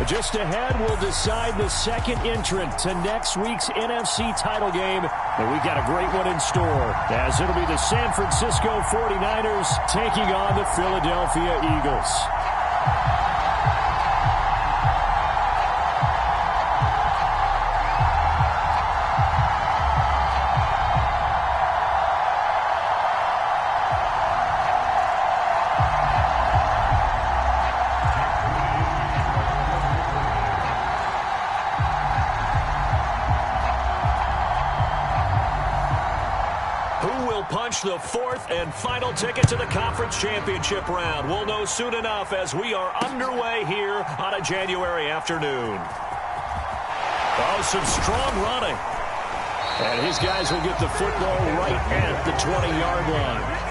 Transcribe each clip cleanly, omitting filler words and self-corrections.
Just ahead, we'll decide the second entrant to next week's NFC title game. And we've got a great one in store, as it'll be the San Francisco 49ers taking on the Philadelphia Eagles. The fourth and final ticket to the conference championship round. We'll know soon enough as we are underway here on a January afternoon. Oh, some strong running. And his guys will get the football right at the 20-yard line.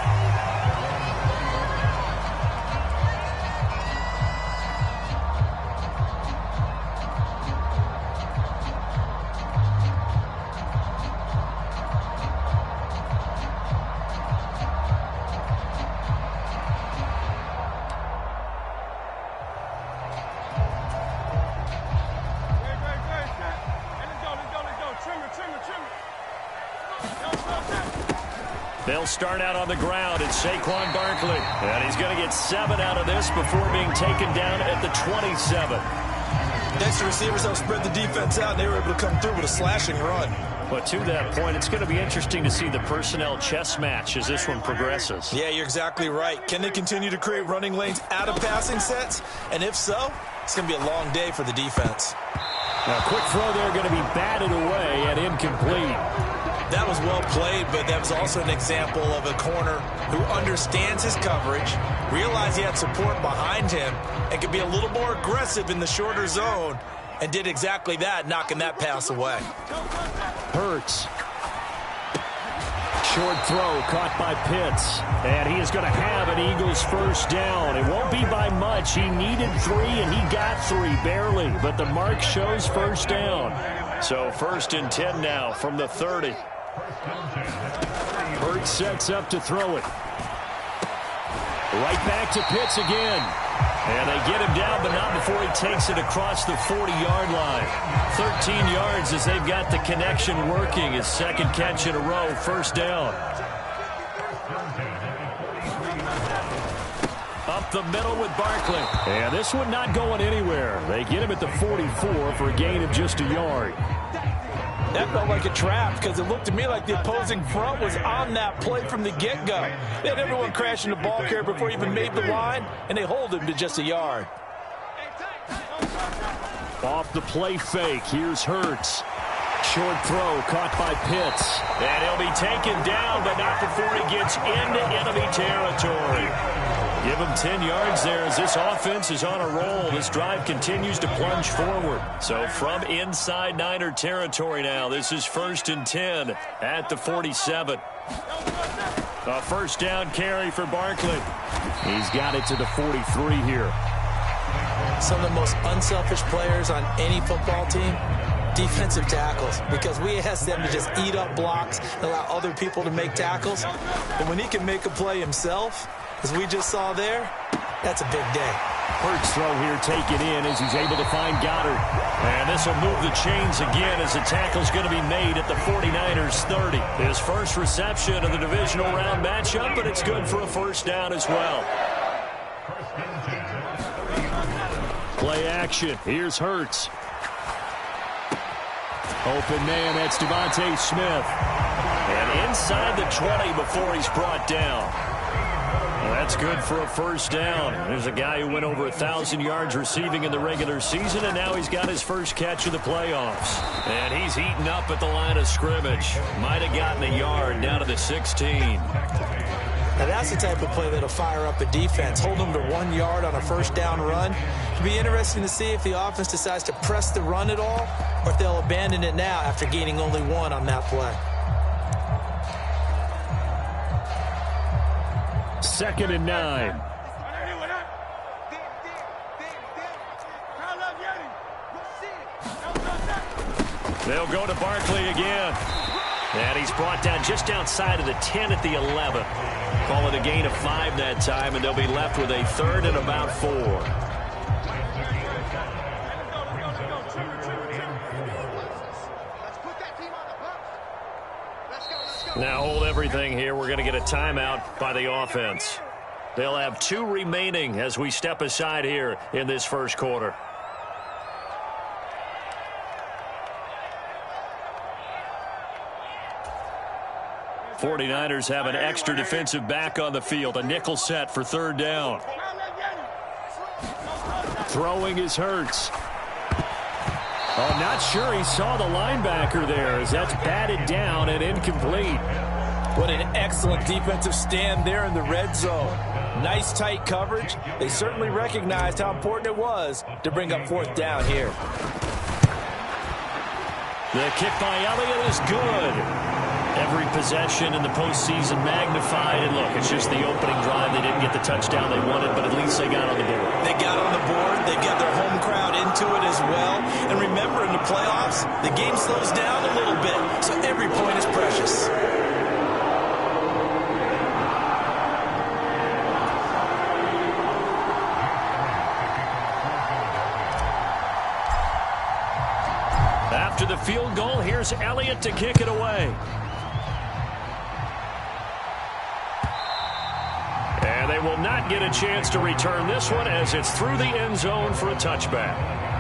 They'll start out on the ground. It's Saquon Barkley. And he's going to get 7 out of this before being taken down at the 27. Next to receivers, they'll spread the defense out, and they were able to come through with a slashing run. But to that point, it's going to be interesting to see the personnel chess match as this one progresses. Yeah, you're exactly right. Can they continue to create running lanes out of passing sets? And if so, it's going to be a long day for the defense. Now, a quick throw there going to be batted away and incomplete. That was well played, but that was also an example of a corner who understands his coverage, realized he had support behind him, and could be a little more aggressive in the shorter zone, and did exactly that, knocking that pass away. Hurts. Short throw caught by Pitts. And he is going to have an Eagles first down. It won't be by much. He needed 3, and he got 3, barely. But the mark shows first down. So 1st and 10 now from the 30. Hurts sets up to throw it. Right back to Pitts again. And they get him down, but not before he takes it across the 40-yard line. 13 yards as they've got the connection working. His second catch in a row, first down. Up the middle with Barkley. And this one not going anywhere. They get him at the 44 for a gain of just a yard. That felt like a trap because it looked to me like the opposing front was on that play from the get-go. They had everyone crashing the ball carrier before he even made the line, and they hold him to just a yard. Off the play fake, here's Hurts. Short throw caught by Pitts. And he'll be taken down, but not before he gets into enemy territory. Give him 10 yards there as this offense is on a roll. This drive continues to plunge forward. So from inside Niner territory now, this is 1st and 10 at the 47. A first down carry for Barkley. He's got it to the 43 here. Some of the most unselfish players on any football team, defensive tackles, because we ask them to just eat up blocks and allow other people to make tackles. But when he can make a play himself, as we just saw there, that's a big day. Hurts throw here taken in as he's able to find Goddard. And this will move the chains again as the tackle's going to be made at the 49ers 30. His first reception of the divisional round matchup, but it's good for a first down as well. Play action. Here's Hurts. Open man, that's Devontae Smith. And inside the 20 before he's brought down. Well, that's good for a first down. There's a guy who went over 1,000 yards receiving in the regular season, and now he's got his first catch of the playoffs. And he's eaten up at the line of scrimmage. Might have gotten a yard down to the 16. Now that's the type of play that'll fire up a defense. Hold them to 1 yard on a first down run. It'll be interesting to see if the offense decides to press the run at all, or if they'll abandon it now after gaining only 1 on that play. 2nd and 9. They'll go to Barkley again. And he's brought down just outside of the 10 at the 11. Call it a gain of 5 that time, and they'll be left with a 3rd and about 4. Now hold everything here. We're going to get a timeout by the offense. They'll have 2 remaining as we step aside here in this first quarter. '49ers have an extra defensive back on the field. A nickel set for 3rd down. Throwing is Hurts. Oh, not sure he saw the linebacker there as that's batted down and incomplete. What an excellent defensive stand there in the red zone. Nice tight coverage. They certainly recognized how important it was to bring up 4th down here. The kick by Elliott is good. Every possession in the postseason magnified. And look, it's just the opening drive. They didn't get the touchdown they wanted, but at least they got on the board. They got on the board. They got their home crowd into it as well. And remember, in the playoffs, the game slows down a little bit, so every point is precious. After the field goal, here's Elliott to kick it away. And they will not get a chance to return this one as it's through the end zone for a touchback.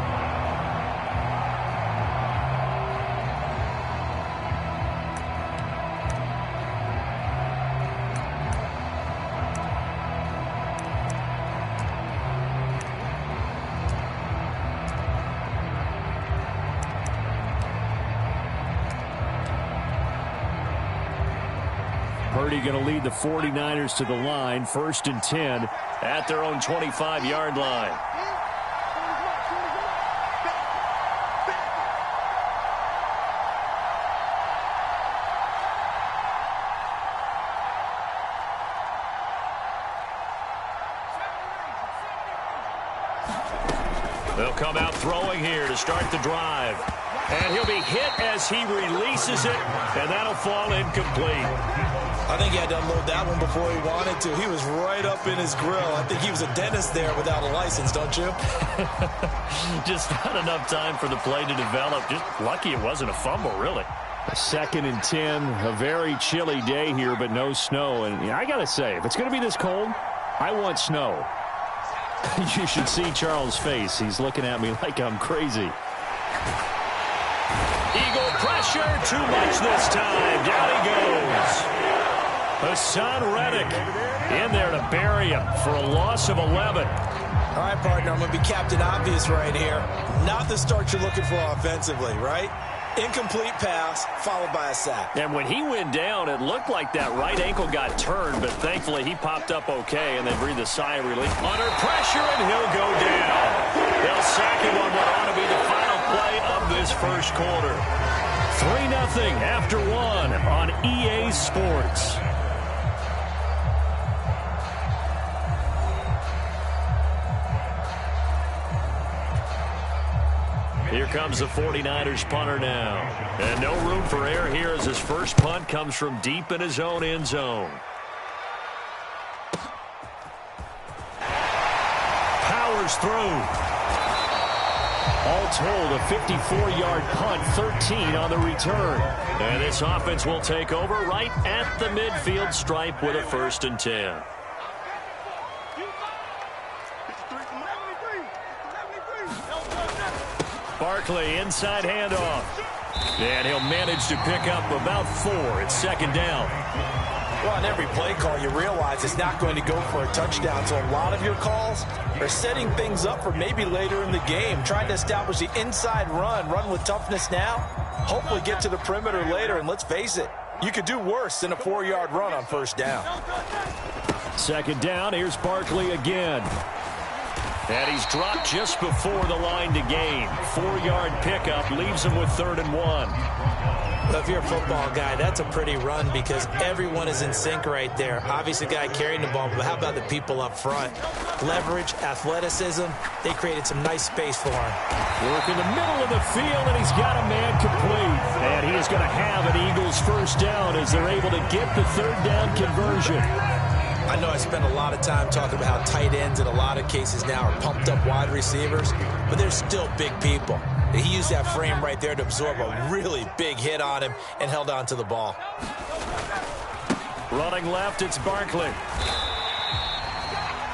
Purdy going to lead the 49ers to the line, 1st and 10 at their own 25-yard line. They'll come out throwing here to start the drive. And he'll be hit as he releases it, and that'll fall incomplete. I think he had to unload that one before he wanted to. He was right up in his grill. I think he was a dentist there without a license, don't you? Just not enough time for the play to develop. Just lucky it wasn't a fumble, really. 2nd and 10, a very chilly day here, but no snow. And I got to say, if it's going to be this cold, I want snow. You should see Charles' face. He's looking at me like I'm crazy. Eagle pressure, too much this time. Down he goes. Hassan Reddick in there to bury him for a loss of 11. All right, partner, I'm going to be Captain Obvious right here. Not the start you're looking for offensively, right? Incomplete pass, followed by a sack. And when he went down, it looked like that right ankle got turned, but thankfully he popped up okay and then breathed a sigh of relief. Under pressure, and he'll go down. They'll sack him on what ought to be the final play of this first quarter. 3-0 after 1 on EA Sports. Here comes the 49ers punter now. And no room for error here as his first punt comes from deep in his own end zone. Powers through. All told, a 54-yard punt, 13 on the return. And this offense will take over right at the midfield stripe with a 1st and 10. Barkley, inside handoff. And he'll manage to pick up about 4. It's 2nd down. Well, on every play call, you realize it's not going to go for a touchdown. So a lot of your calls are setting things up for maybe later in the game, trying to establish the inside run with toughness now, hopefully get to the perimeter later. And let's face it, you could do worse than a 4-yard run on 1st down. 2nd down, here's Barkley again. And he's dropped just before the line to gain. 4-yard pickup leaves him with 3rd and 1. Well, if you're a football guy, that's a pretty run because everyone is in sync right there. Obviously, the guy carrying the ball, but how about the people up front? Leverage, athleticism, they created some nice space for him. Work in the middle of the field, and he's got a man complete. And he is going to have an Eagles 1st down as they're able to get the 3rd down conversion. I know I spent a lot of time talking about how tight ends in a lot of cases now are pumped up wide receivers, but they're still big people. He used that frame right there to absorb a really big hit on him and held on to the ball. Running left, it's Barkley.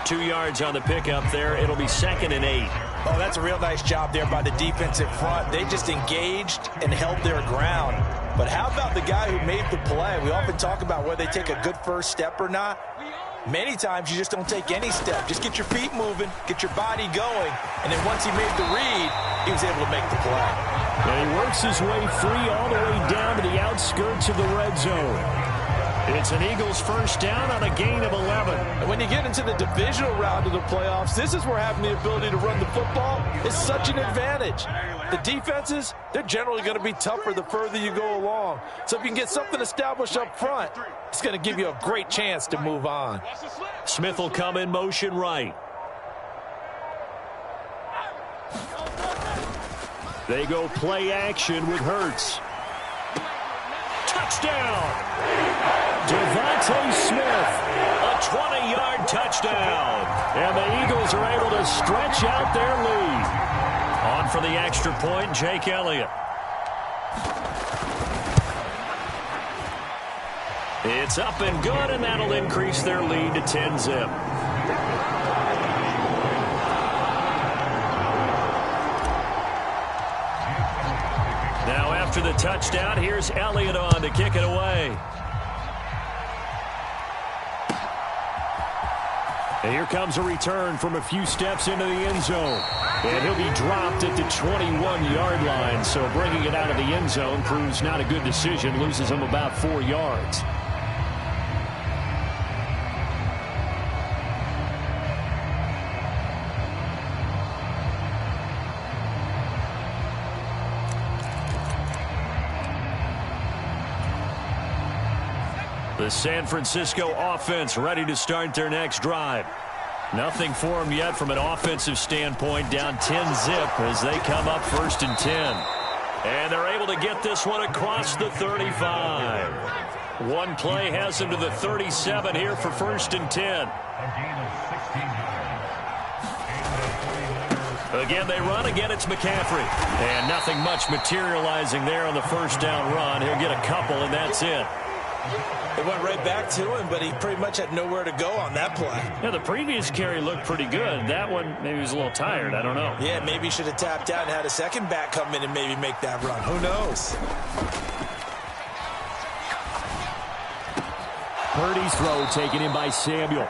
2 yards on the pickup there. It'll be 2nd and 8. Oh, that's a real nice job there by the defensive front. They just engaged and held their ground. But how about the guy who made the play? We often talk about whether they take a good first step or not. Many times you just don't take any step. Just get your feet moving, get your body going, and then once he made the read, he was able to make the play. And he works his way free all the way down to the outskirts of the red zone. It's an Eagles first down on a gain of 11. And when you get into the divisional round of the playoffs, this is where having the ability to run the football is such an advantage. The defenses, they're generally going to be tougher the further you go along. So if you can get something established up front, it's going to give you a great chance to move on. Smith will come in motion right. They go play action with Hurts. Touchdown! Devontae Smith, a 20-yard touchdown. And the Eagles are able to stretch out their lead. On for the extra point, Jake Elliott. It's up and good, and that'll increase their lead to 10-zip. Now after the touchdown, here's Elliott on to kick it away. And here comes a return from a few steps into the end zone. And he'll be dropped at the 21-yard line. So bringing it out of the end zone proves not a good decision. Loses him about 4 yards. The San Francisco offense ready to start their next drive. Nothing for them yet from an offensive standpoint. Down 10-zip as they come up 1st and 10. And they're able to get this one across the 35. One play has them to the 37 here for 1st and 10. Again, they run. Again, it's McCaffrey. And nothing much materializing there on the first down run. He'll get a couple, and that's it. It went right back to him, but he pretty much had nowhere to go on that play. Yeah, the previous carry looked pretty good. That one, maybe he was a little tired. I don't know. Yeah, maybe he should have tapped out and had a second back come in and maybe make that run. Who knows? Purdy's throw taken in by Samuel.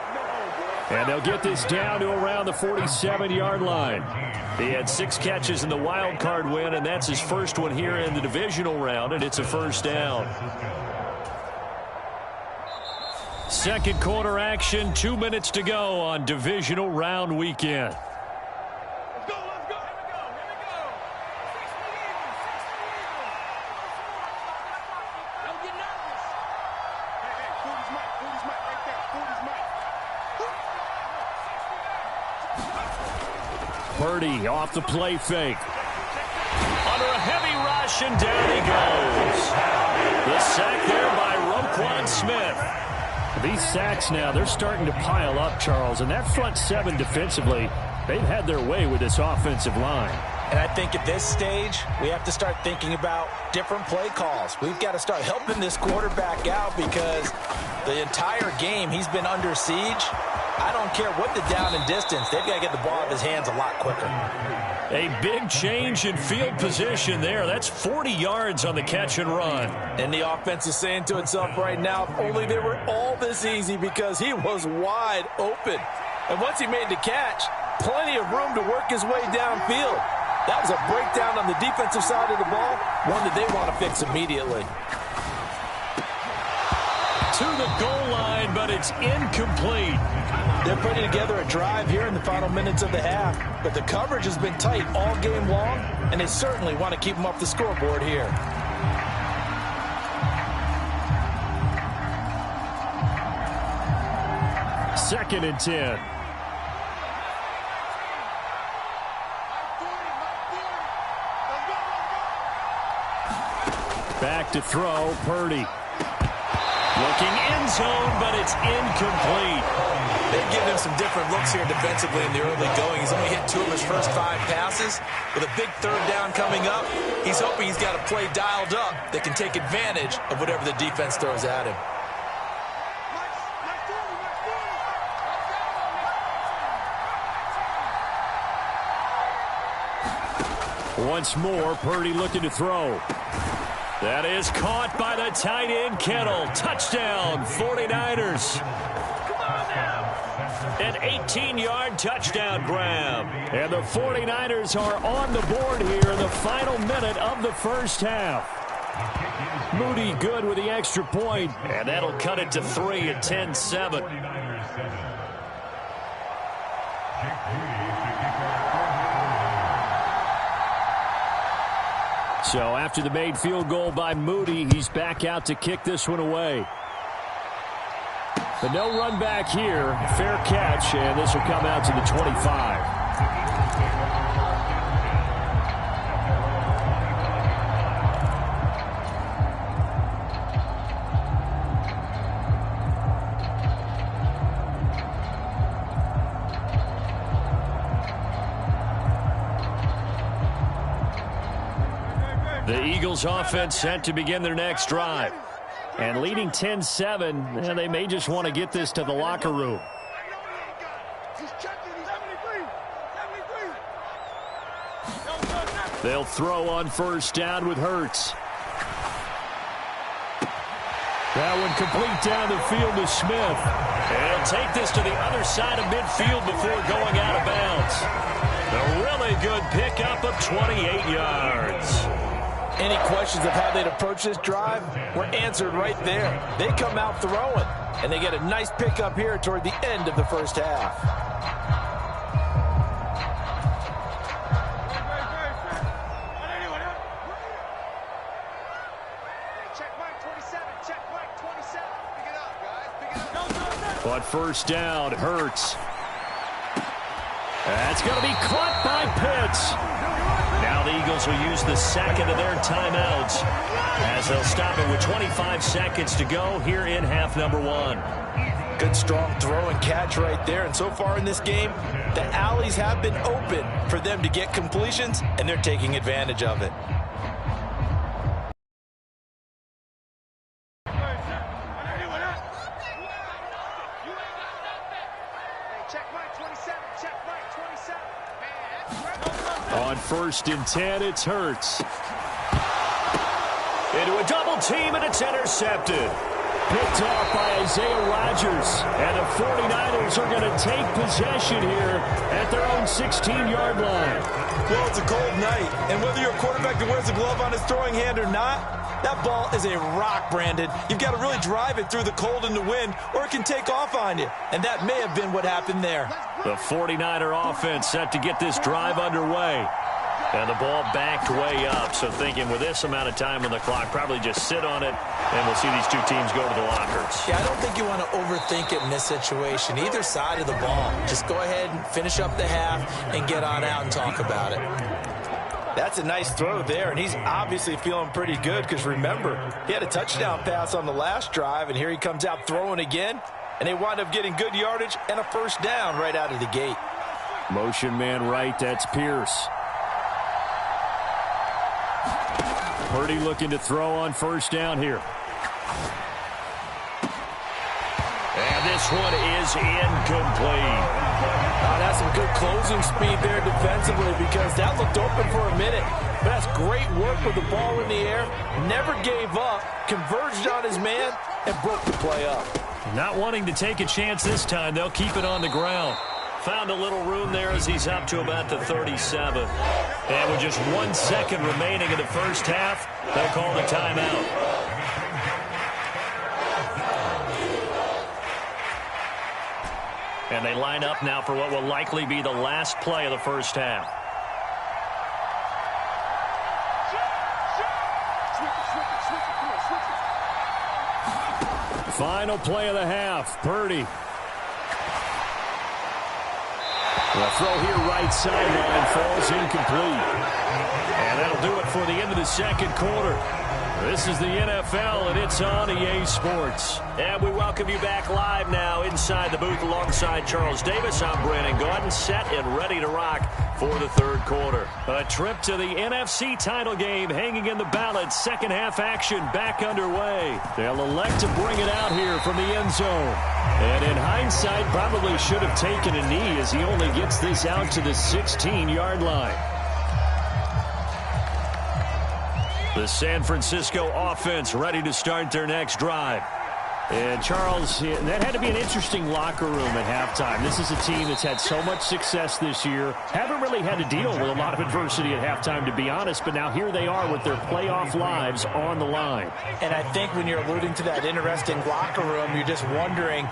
And they'll get this down to around the 47-yard line. He had 6 catches in the wild card win, and that's his first one here in the divisional round, and it's a first down. Second quarter action, 2 minutes to go on divisional round weekend. Let's go, here we go. Don't get nervous. Hey, Forty's mic right there. Forty's mic. Purdy off the play fake. Under a heavy rush, and down he goes. The sack there by Roquan Smith. These sacks now, they're starting to pile up, Charles. And that front 7 defensively, they've had their way with this offensive line. And I think at this stage, we have to start thinking about different play calls. We've got to start helping this quarterback out because the entire game he's been under siege. I don't care what the down and distance. They've got to get the ball out of his hands a lot quicker. A big change in field position there. That's 40 yards on the catch and run. And the offense is saying to itself right now, if only they were all this easy because he was wide open. And once he made the catch, plenty of room to work his way downfield. That was a breakdown on the defensive side of the ball, one that they want to fix immediately. To the goal line, but it's incomplete. They're putting together a drive here in the final minutes of the half, but the coverage has been tight all game long, and they certainly want to keep them off the scoreboard here. Second and 10. Back to throw, Purdy. Looking end zone, but it's incomplete. They've given him some different looks here defensively in the early going. He's only hit 2 of his first 5 passes. With a big third down coming up, he's hoping he's got a play dialed up that can take advantage of whatever the defense throws at him. Once more, Purdy looking to throw. That is caught by the tight end, Kittle. Touchdown, 49ers. An 18-yard touchdown grab. And the 49ers are on the board here in the final minute of the first half. Moody good with the extra point, and that'll cut it to 3 at 10-7. So after the made field goal by Moody, he's back out to kick this one away. But no run back here. Fair catch, and this will come out to the 25. The Eagles offense set to begin their next drive. And leading 10-7, and they may just want to get this to the locker room. They'll throw on first down with Hurts. That one complete down the field to Smith. And he'll take this to the other side of midfield before going out of bounds. A really good pickup of 28 yards. Any questions of how they'd approach this drive were answered right there. They come out throwing, and they get a nice pickup here toward the end of the first half. But first down, Hurts. That's going to be caught by Pitts. Now the Eagles will use the second of their timeouts as they'll stop it with 25 seconds to go here in half number one. Good strong throw and catch right there. And so far in this game, the alleys have been open for them to get completions, and they're taking advantage of it. On 1st and 10, it's Hurts. Into a double team, and it's intercepted. Picked off by Isaiah Rodgers. And the 49ers are going to take possession here at their own 16-yard line. Well, it's a cold night, and whether you're a quarterback that wears a glove on his throwing hand or not, that ball is a rock, Brandon. You've got to really drive it through the cold and the wind, or it can take off on you. And that may have been what happened there. The 49er offense set to get this drive underway. And the ball backed way up. So thinking with this amount of time on the clock, probably just sit on it, and we'll see these two teams go to the lockers. Yeah, I don't think you want to overthink it in this situation. Either side of the ball. Just go ahead and finish up the half and get on out and talk about it. That's a nice throw there, and he's obviously feeling pretty good because, remember, he had a touchdown pass on the last drive, and here he comes out throwing again, and they wind up getting good yardage and a first down right out of the gate. Motion man right, that's Pierce. Purdy looking to throw on first down here. And this one is incomplete. That's some good closing speed there defensively because that looked open for a minute. But that's great work with the ball in the air. Never gave up, converged on his man, and broke the play up. Not wanting to take a chance this time, they'll keep it on the ground. Found a little room there as he's up to about the 37. And with just 1 second remaining in the first half, they'll call the timeout. And they line up now for what will likely be the last play of the first half. Final play of the half, Purdy. The throw here right sideline falls incomplete. And that'll do it for the end of the second quarter. This is the NFL, and it's on EA Sports. And we welcome you back live now inside the booth alongside Charles Davis. I'm Brandon Gaudin, set and ready to rock for the third quarter. A trip to the NFC title game hanging in the balance. Second half action back underway. They'll elect to bring it out here from the end zone. And in hindsight, probably should have taken a knee as he only gets this out to the 16-yard line. The San Francisco offense ready to start their next drive. And, Charles, that had to be an interesting locker room at halftime. This is a team that's had so much success this year. Haven't really had to deal with a lot of adversity at halftime, to be honest. But now here they are with their playoff lives on the line. And I think when you're alluding to that interesting locker room, you're just wondering,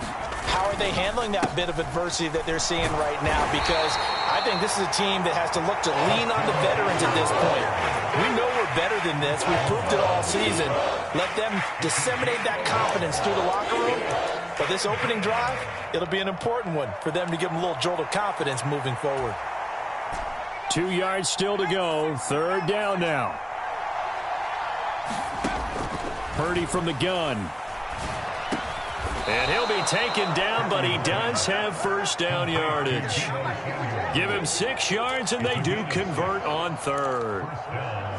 how are they handling that bit of adversity that they're seeing right now? Because I think this is a team that has to look to lean on the veterans at this point. We know we're better than this. We've proved it all season. Let them disseminate that confidence through the locker room. But this opening drive, it'll be an important one for them to give them a little jolt of confidence moving forward. 2 yards still to go. Third down now. Purdy from the gun. And he'll be taken down, but he does have first down yardage. Give him 6 yards, and they do convert on third.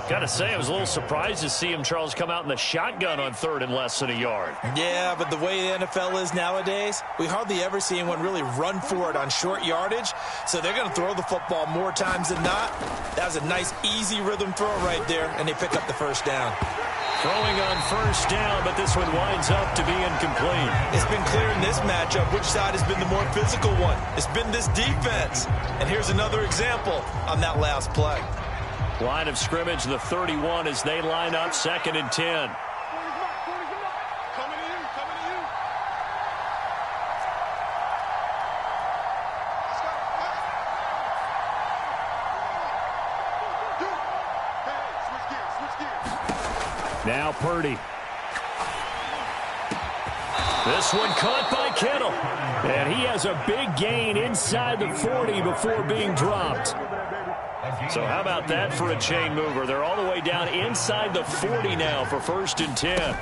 Got to say, I was a little surprised to see him, Charles, come out in the shotgun on third and less than a yard. Yeah, but the way the NFL is nowadays, we hardly ever see anyone really run for it on short yardage. So they're going to throw the football more times than not. That was a nice, easy rhythm throw right there, and they pick up the first down. Throwing on first down, but this one winds up to be incomplete. It's been clear in this matchup which side has been the more physical one. It's been this defense. And here's another example on that last play. Line of scrimmage, the 31 as they line up, 2nd and 10. Now Purdy. This one caught by Kittle. And he has a big gain inside the 40 before being dropped. So how about that for a chain mover? They're all the way down inside the 40 now for 1st and 10.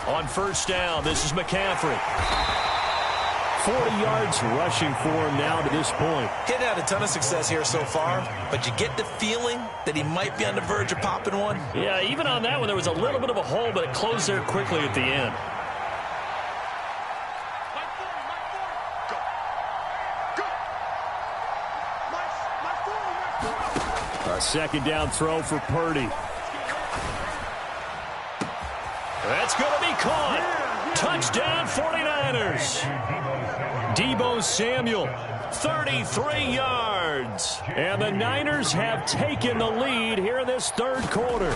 On first down, this is McCaffrey. 40 yards rushing for him now to this point. He's had a ton of success here so far, but you get the feeling that he might be on the verge of popping one. Yeah, even on that one, there was a little bit of a hole, but it closed there quickly at the end. A 2nd down throw for Purdy. That's going to be caught. Touchdown 49ers. Deebo Samuel, 33 yards. And the Niners have taken the lead here in this third quarter.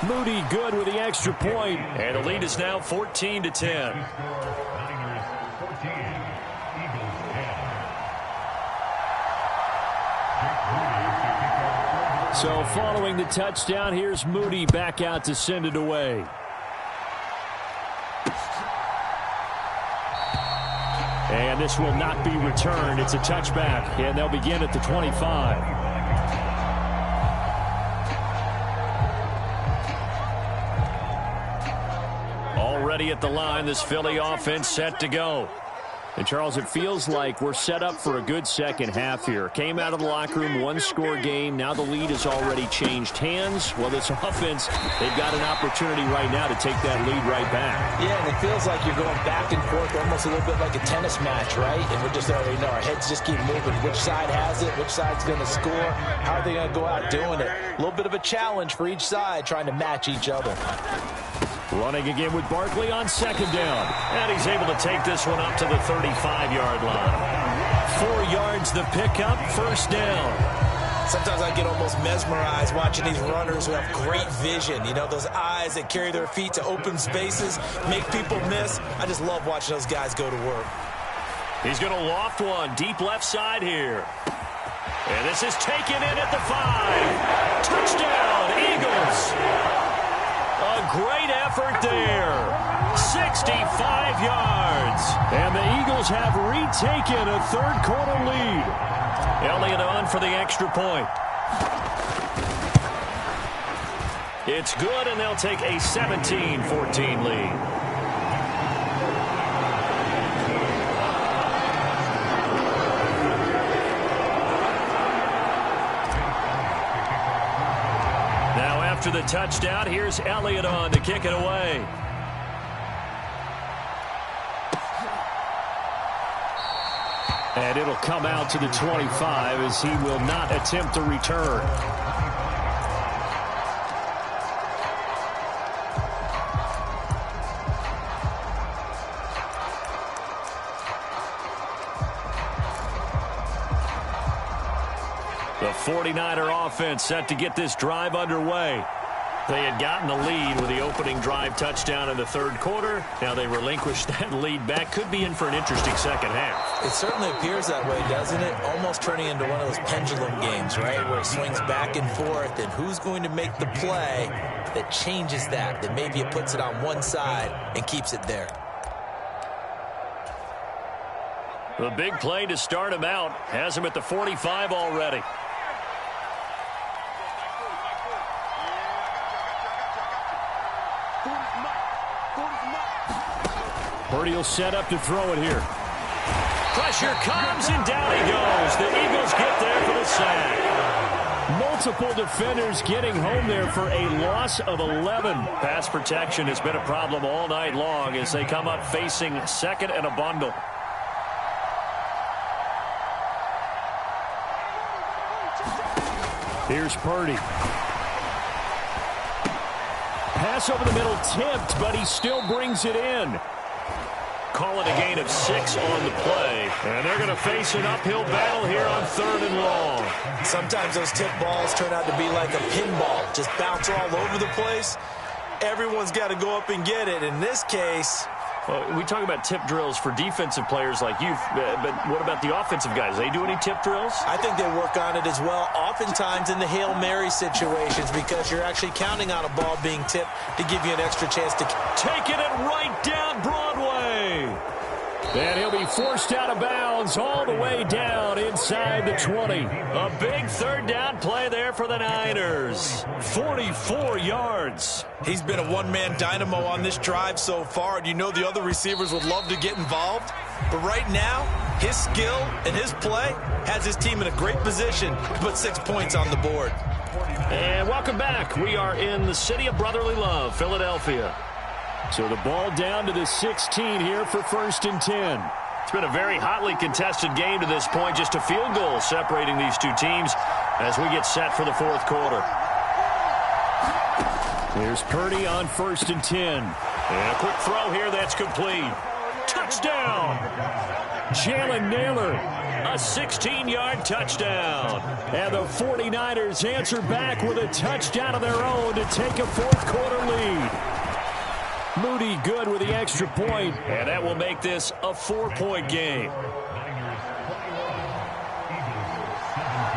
Moody good with the extra point. And the lead is now 14-10. So following the touchdown, here's Moody back out to send it away. And this will not be returned. It's a touchback, and they'll begin at the 25. Already at the line, this Philly offense set to go. And, Charles, it feels like we're set up for a good second half here. Came out of the locker room, one-score game. Now the lead has already changed hands. Well, this offense, they've got an opportunity right now to take that lead right back. Yeah, and it feels like you're going back and forth almost a little bit like a tennis match, right? And we're just already know our heads just keep moving. Which side has it? Which side's going to score? How are they going to go out doing it? A little bit of a challenge for each side trying to match each other. Running again with Barkley on 2nd down. And he's able to take this one up to the 35-yard line. 4 yards the pickup, first down. Sometimes I get almost mesmerized watching these runners who have great vision. You know, those eyes that carry their feet to open spaces, make people miss. I just love watching those guys go to work. He's going to loft one deep left side here. And this is taken in at the 5. Touchdown, Eagles. A great effort there. 65 yards. And the Eagles have retaken a third quarter lead. Elliott on for the extra point. It's good, and they'll take a 17-14 lead. After the touchdown, here's Elliott on to kick it away. And it'll come out to the 25 as he will not attempt to return. 49er offense set to get this drive underway. They had gotten the lead with the opening drive touchdown in the third quarter. Now they relinquished that lead back. Could be in for an interesting second half. It certainly appears that way, doesn't it? Almost turning into one of those pendulum games, right, where it swings back and forth, and who's going to make the play that changes that maybe it puts it on one side and keeps it there. The big play to start him out has him at the 45 already. Purdy will set up to throw it here. Pressure comes, and down he goes. The Eagles get there for the sack. Multiple defenders getting home there for a loss of 11. Pass protection has been a problem all night long as they come up facing second and a bundle. Here's Purdy. Pass over the middle tipped, but he still brings it in. Call it a gain of 6 on the play. And they're going to face an uphill battle here on 3rd and long. Sometimes those tip balls turn out to be like a pinball. Just bounce all over the place. Everyone's got to go up and get it. In this case... Well, we talk about tip drills for defensive players like you, but what about the offensive guys? They do any tip drills? I think they work on it as well, oftentimes in the Hail Mary situations, because you're actually counting on a ball being tipped to give you an extra chance to... Taking it right down Broadway. And he'll be forced out of bounds all the way down inside the 20. A big third down play there for the Niners. 44 yards. He's been a one-man dynamo on this drive so far, and you know the other receivers would love to get involved. But right now, his skill and his play has his team in a great position to put 6 points on the board. And welcome back. We are in the city of brotherly love, Philadelphia. So the ball down to the 16 here for 1st and 10. It's been a very hotly contested game to this point. Just a field goal separating these two teams as we get set for the 4th quarter. Here's Purdy on 1st and 10. And a quick throw here that's complete. Touchdown! Jalen Naylor, a 16-yard touchdown. And the 49ers answer back with a touchdown of their own to take a 4th quarter lead. Moody good with the extra point, and that will make this a 4-point game.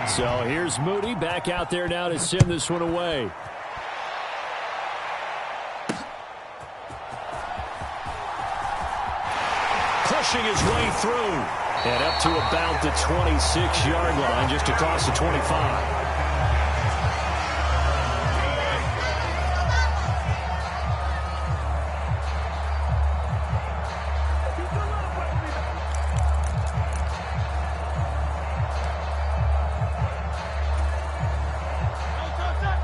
So here's Moody back out there now to send this one away. Pushing his way through, and up to about the 26-yard line, just across the 25.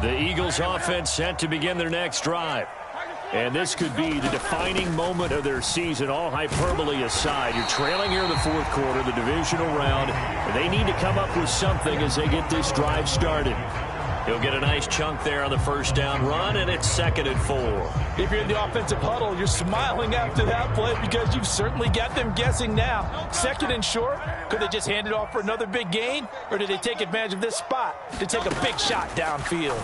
The Eagles offense set to begin their next drive. And this could be the defining moment of their season, all hyperbole aside. You're trailing here in the 4th quarter, the divisional round. And they need to come up with something as they get this drive started. He'll get a nice chunk there on the 1st down run, and it's 2nd and 4. If you're in the offensive huddle, you're smiling after that play because you've certainly got them guessing now. 2nd and short, could they just hand it off for another big gain, or did they take advantage of this spot to take a big shot downfield?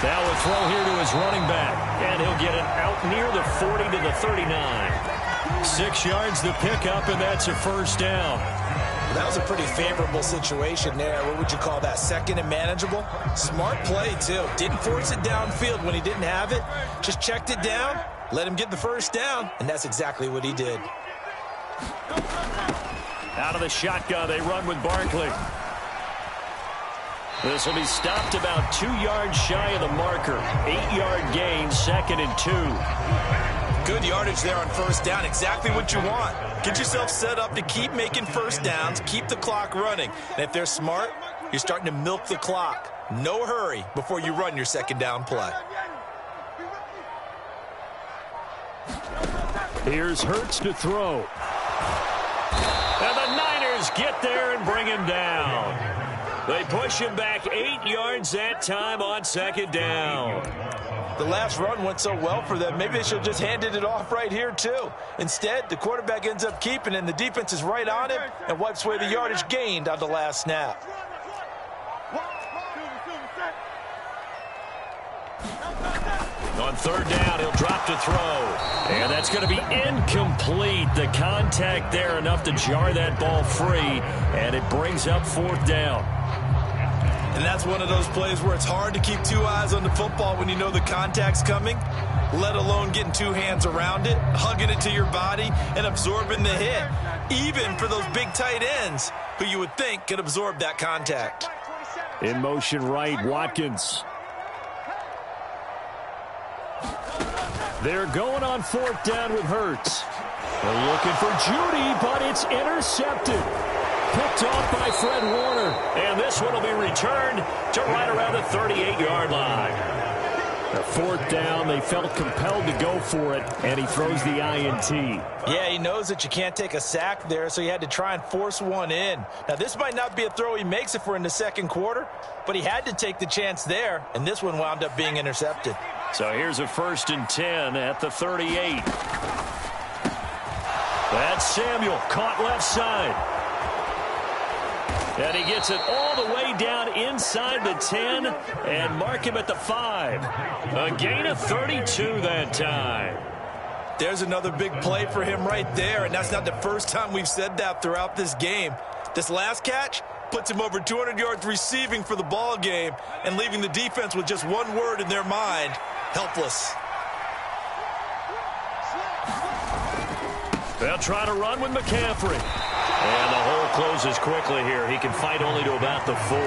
Now a throw here to his running back, and he'll get it out near the 40 to the 39. 6 yards the pickup, and that's a 1st down. That was a pretty favorable situation there. What would you call that? 2nd and manageable? Smart play, too. Didn't force it downfield when he didn't have it. Just checked it down, let him get the 1st down, and that's exactly what he did. Out of the shotgun, they run with Barkley. This will be stopped about 2 yards shy of the marker. 8-yard gain, 2nd and 2. Good yardage there on 1st down. Exactly what you want. Get yourself set up to keep making 1st downs, keep the clock running. And if they're smart, you're starting to milk the clock. No hurry before you run your 2nd down play. Here's Hurts to throw. And the Niners get there and bring him down. They push him back 8 yards that time on 2nd down. The last run went so well for them, maybe they should have just handed it off right here, too. Instead, the quarterback ends up keeping it, and the defense is right on him and wipes away the yardage gained on the last snap. On third down, he'll drop to throw. And that's going to be incomplete. The contact there enough to jar that ball free, and it brings up fourth down. And that's one of those plays where it's hard to keep two eyes on the football when you know the contact's coming, let alone getting two hands around it, hugging it to your body, and absorbing the hit, even for those big tight ends who you would think could absorb that contact. In motion right, Watkins. They're going on fourth down with Hurts. They're looking for Judy, but it's intercepted. Picked off by Fred Warner. And this one will be returned to right around the 38-yard line. The fourth down, they felt compelled to go for it, and he throws the INT. Yeah, he knows that you can't take a sack there, so he had to try and force one in. Now, this might not be a throw he makes if we're in the second quarter, but he had to take the chance there, and this one wound up being intercepted. So here's a 1st and 10 at the 38. That's Samuel, caught left side. And he gets it all the way down inside the 10 and mark him at the 5. A gain of 32 that time. There's another big play for him right there, and that's not the first time we've said that throughout this game. This last catch puts him over 200 yards receiving for the ball game and leaving the defense with just one word in their mind: helpless. They'll try to run with McCaffrey. And the hole closes quickly here. He can fight only to about the 4.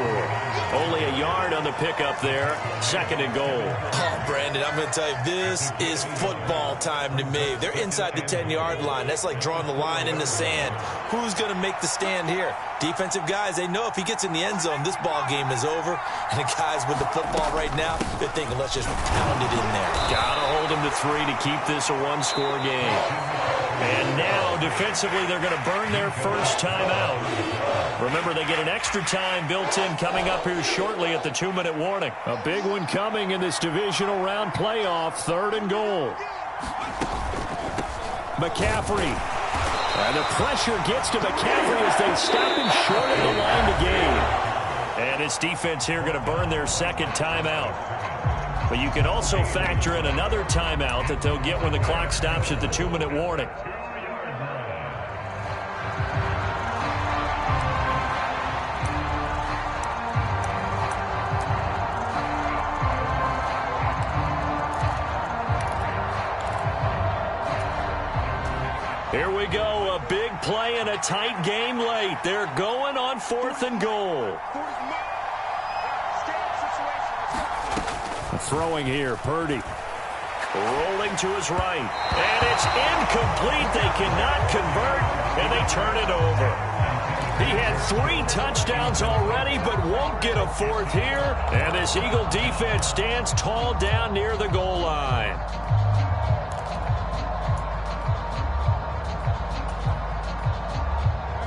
Only a yard on the pickup there. 2nd and goal. Oh, Brandon, I'm going to tell you, this is football time to me. They're inside the 10-yard line. That's like drawing the line in the sand. Who's going to make the stand here? Defensive guys, they know if he gets in the end zone, this ball game is over. And the guys with the football right now, they're thinking, let's just pound it in there. Gotta hold him to 3 to keep this a one-score game. And now, defensively, they're going to burn their first timeout. Remember, they get an extra time built in coming up here shortly at the 2-minute warning. A big one coming in this divisional round playoff, 3rd and goal. McCaffrey. And the pressure gets to McCaffrey as they stop him short of the line to gain. And his defense here going to burn their second timeout. But you can also factor in another timeout that they'll get when the clock stops at the 2-minute warning. Here we go, a big play and a tight game late. They're going on 4th and goal. Throwing here, Purdy. Rolling to his right. And it's incomplete. They cannot convert, and they turn it over. He had 3 touchdowns already, but won't get a 4th here. And this Eagle defense stands tall down near the goal line.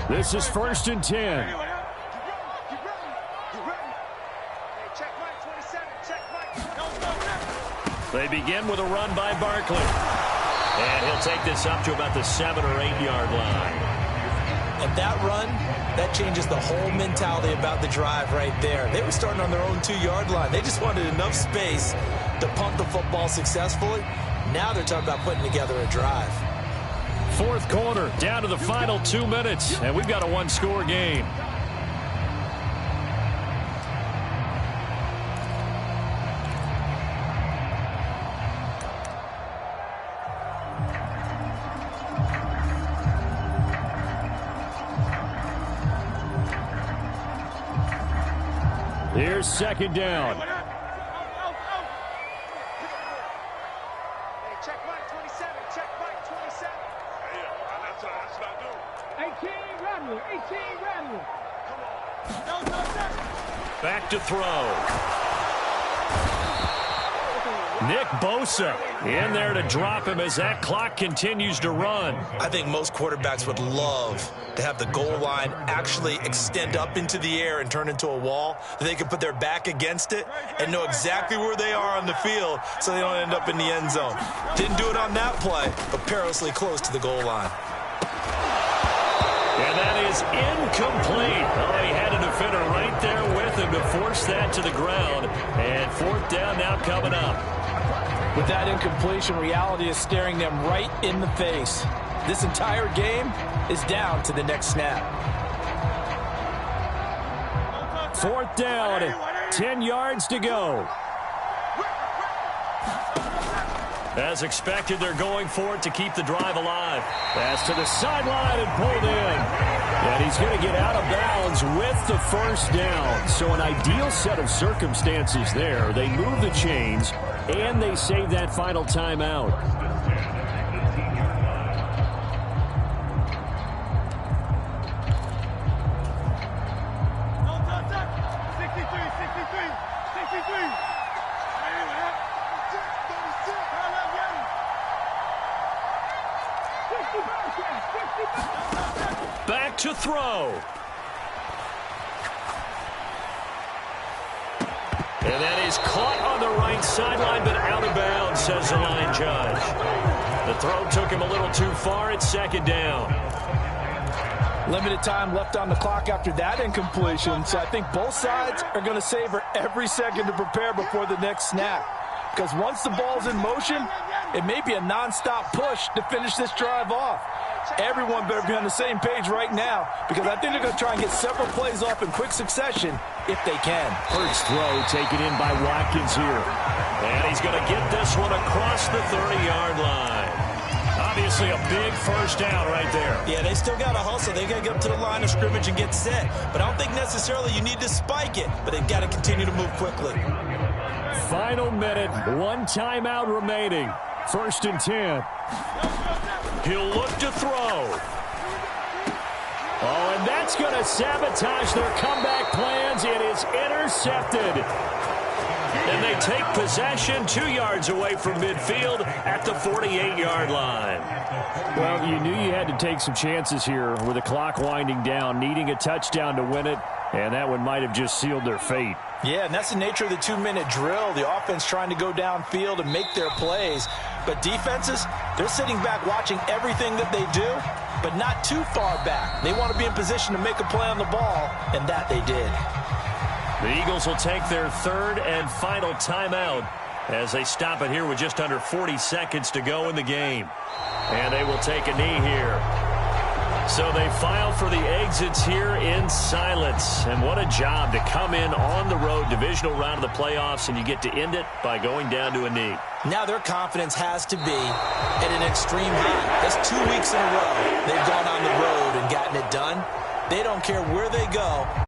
This is 1st and 10. They begin with a run by Barkley. And he'll take this up to about the 7 or 8 yard line. And that run, that changes the whole mentality about the drive right there. They were starting on their own 2-yard line. They just wanted enough space to punt the football successfully. Now they're talking about putting together a drive. 4th quarter, down to the final 2 minutes, and we've got a one-score game. Here's 2nd down. Check Mike 27. Check Mike 27. That's what I do. 18 rattling. 18 rattling. Come on. Back to throw. Nick Bosa in there to drop him as that clock continues to run. I think most quarterbacks would love to have the goal line actually extend up into the air and turn into a wall, that they can put their back against it and know exactly where they are on the field so they don't end up in the end zone. Didn't do it on that play, but perilously close to the goal line. And that is incomplete. Oh, he had a defender right there with them to force that to the ground. And fourth down now coming up. With that incompletion, reality is staring them right in the face. This entire game is down to the next snap. Fourth down, 10 yards to go. As expected, they're going for it to keep the drive alive. Pass to the sideline and pulled in. And he's going to get out of bounds with the first down. So an ideal set of circumstances there. They move the chains, and they save that final timeout. Back to throw. And that is caught on the right sideline, but out of bounds, says the line judge. The throw took him a little too far. It's second down. Limited time left on the clock after that incompletion, so I think both sides are going to savor every second to prepare before the next snap. Because once the ball's in motion, it may be a nonstop push to finish this drive off. Everyone better be on the same page right now, because I think they're going to try and get several plays off in quick succession if they can. First throw taken in by Watkins here. And he's going to get this one across the 30-yard line. Obviously a big first down right there. Yeah, they still got to hustle. They got to get up to the line of scrimmage and get set. But I don't think necessarily you need to spike it, but they've got to continue to move quickly. Final minute, one timeout remaining. First and 10. He'll look to throw. Oh, and that's going to sabotage their comeback plans. It is intercepted. And they take possession 2 yards away from midfield at the 48-yard line. Well, you knew you had to take some chances here with the clock winding down, needing a touchdown to win it, and that one might have just sealed their fate. Yeah, and that's the nature of the 2-minute drill. The offense trying to go downfield and make their plays. But defenses, they're sitting back watching everything that they do, but not too far back. They want to be in position to make a play on the ball, and that they did. The Eagles will take their third and final timeout as they stop it here with just under 40 seconds to go in the game. And they will take a knee here. So they file for the exits here in silence. And what a job to come in on the road, divisional round of the playoffs, and you get to end it by going down to a knee. Now their confidence has to be at an extreme high. That's 2 weeks in a row they've gone on the road and gotten it done. They don't care where they go.